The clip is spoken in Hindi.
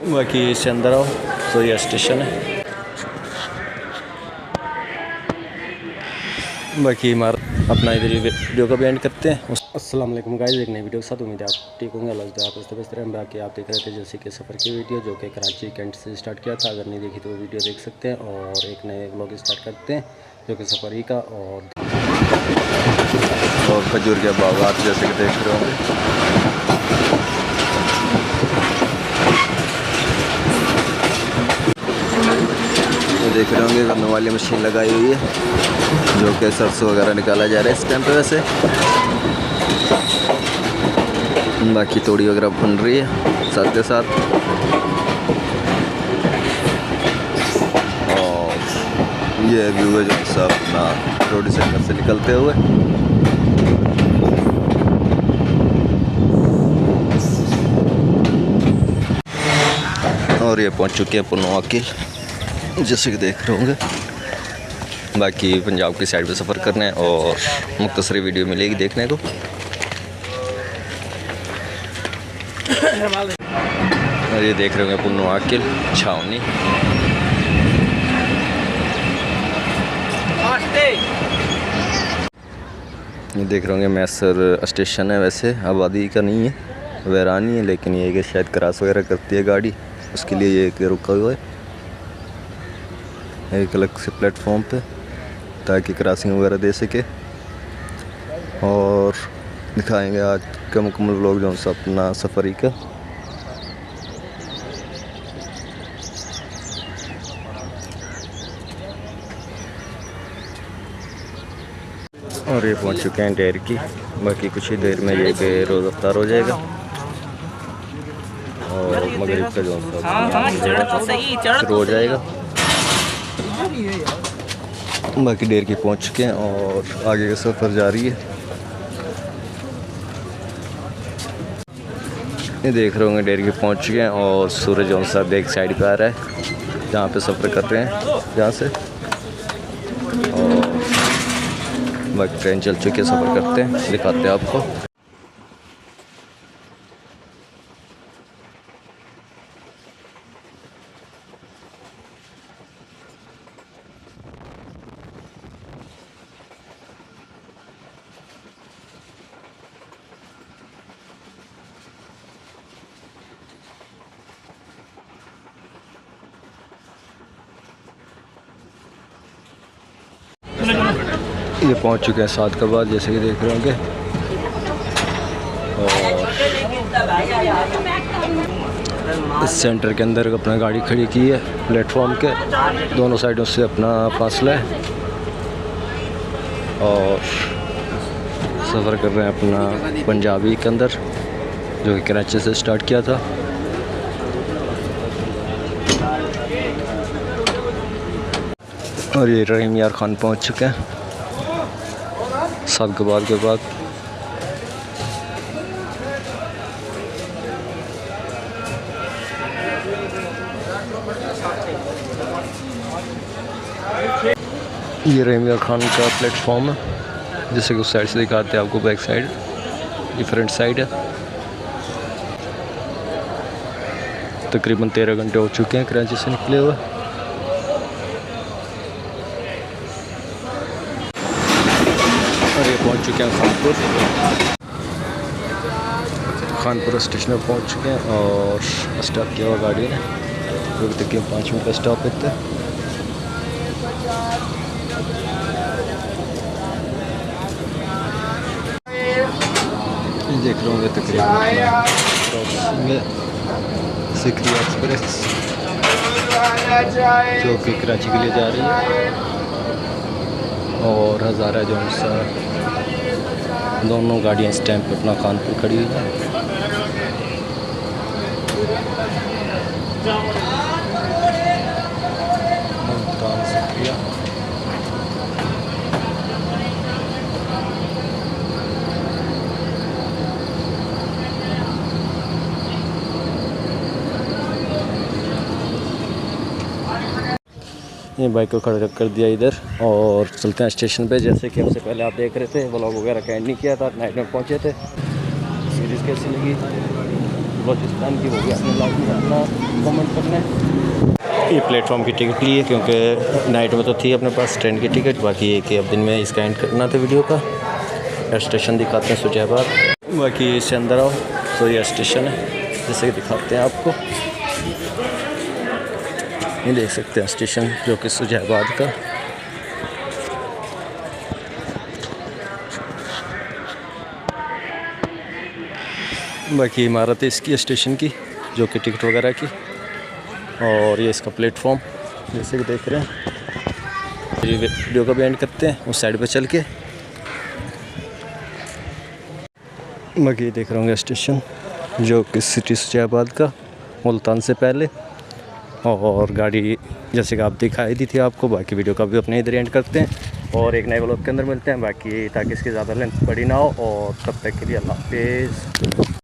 बाकी इससे अंदर आओ तो ये स्टेशन है। बाकी हमारा अपना इधर वीडियो का भी एंड करते हैं। अस्सलाम वालेकुम गाइस, एक नई वीडियो के साथ उम्मीद है आप ठीक होंगे। अल्लाह आप इस तरह बाकी आप देख रहे थे जैसे कि सफ़र की वीडियो जो कि कराची कैंट से स्टार्ट किया था। अगर नहीं देखी तो वो वीडियो देख सकते हैं। और एक नए व्लॉग स्टार्ट करते हैं जो कि सफ़र ही का और खजूर के बागात जैसे कि देख रहे होंगे। देख रहे होंगे गन्नों वाली मशीन लगाई हुई है जो कि सरसों वगैरह निकाला जा रहा है इस टाइम पे। वैसे बाकी तोड़ी वगैरह बन रही है साथ के साथ। और ये व्यू है जो सब अपना रोड सेंटर से निकलते हुए। और ये पहुंच चुके हैं पुन्नो आकिल जैसे कि देख रहे होंगे। बाकी पंजाब की साइड पे सफ़र करना है और मुख्तसरी वीडियो मिलेगी देखने को। और ये देख रहे होंगे पुन्नो आकिल छावनी। ये देख रहे होंगे मैसर स्टेशन है। वैसे आबादी का नहीं है, वैरानी है, लेकिन ये कि शायद क्रॉस वगैरह करती है गाड़ी, उसके लिए ये रुका हुआ है एक अलग से प्लेटफॉर्म पे ताकि क्रॉसिंग वगैरह दे सके। और दिखाएंगे आज का मुकम्मल व्लॉग जो सा अपना सफ़री का। और ये पहुंच चुके हैं डेयर की। बाकी कुछ ही देर में ये कि रोज़ अफ्तार हो जाएगा और मगरिब का जो शुरू हो जाएगा। बाकी डेर की पहुंच चुके हैं और आगे का सफ़र जारी है। ये देख रहे होंगे डेर की पहुंच चुके हैं और सूरज जौन सा बैक साइड पे आ रहा है जहाँ पे सफ़र कर रहे हैं जहाँ से। और बाकी ट्रेन चल चुकी है, सफ़र करते हैं दिखाते हैं आपको। ये पहुंच चुके हैं सात के बाद जैसे कि देख रहे होंगे। और इस सेंटर के अंदर अपना गाड़ी खड़ी की है प्लेटफॉर्म के दोनों साइडों से अपना फासला है। और सफ़र कर रहे हैं अपना पंजाबी के अंदर जो कि कराची से स्टार्ट किया था। और ये रहीम यार खान पहुंच चुके हैं सात के बाद। ये रहीम यार खान का प्लेटफॉर्म है जैसे कि उस साइड से दिखाते हैं आपको। बैक साइड डिफरेंट साइड है। तकरीबन 13 घंटे हो चुके हैं कराची से निकले हुए। और ये पहुंच चुके हैं खानपुर स्टेशन पर पहुंच चुके हैं और स्टॉप किया हुआ गाड़ी ने जो कि तकरीबन 5 मिनट का स्टॉप होता है। देख रहे होंगे तकरीबन सिकरी एक्सप्रेस जो कि कराची के लिए जा रही है। और हज़ारा जौन सा दोनों गाड़ियाँ इस टाइम पे अपना कानपुर खड़ी हुई है। ये बाइक को खड़ा कर दिया इधर और चलते हैं स्टेशन पे। जैसे कि हमसे पहले आप देख रहे थे, व्लॉग वगैरह का एंड नहीं किया था, नाइट में पहुंचे थे। सीरीज़ कैसी लगी बलूचिस्तान की, वो भी आपने लाजमी अपना कमेंट करना है। ये प्लेटफॉर्म की टिकट ली है क्योंकि नाइट में तो थी अपने पास ट्रेन की टिकट, बाकी ये कि अब दिन में इसका एंड करना था वीडियो का। स्टेशन दिखाते हैं सुजैबाद, बाकी इससे अंदर आओ तो ये स्टेशन है जैसे कि दिखाते हैं आपको। ये देख सकते हैं स्टेशन जो कि सुजैबाद का। बाकी इमारत है इसकी स्टेशन की जो कि टिकट वगैरह की, और ये इसका प्लेटफॉर्म जैसे कि देख रहे हैं। ये वीडियो का भी एंड करते हैं उस साइड पे चल के। बाकी देख रहे होंगे स्टेशन जो कि सिटी सुजैबाद का, मुल्तान से पहले, और गाड़ी जैसे कि आप दिखाई दी थी आपको। बाकी वीडियो का भी अपने इधर एंड करते हैं और एक नए व्लॉग के अंदर मिलते हैं, बाकी ताकि इसकी ज़्यादा लेंथ बड़ी ना हो। और तब तक के लिए अल्लाह हाफिज़।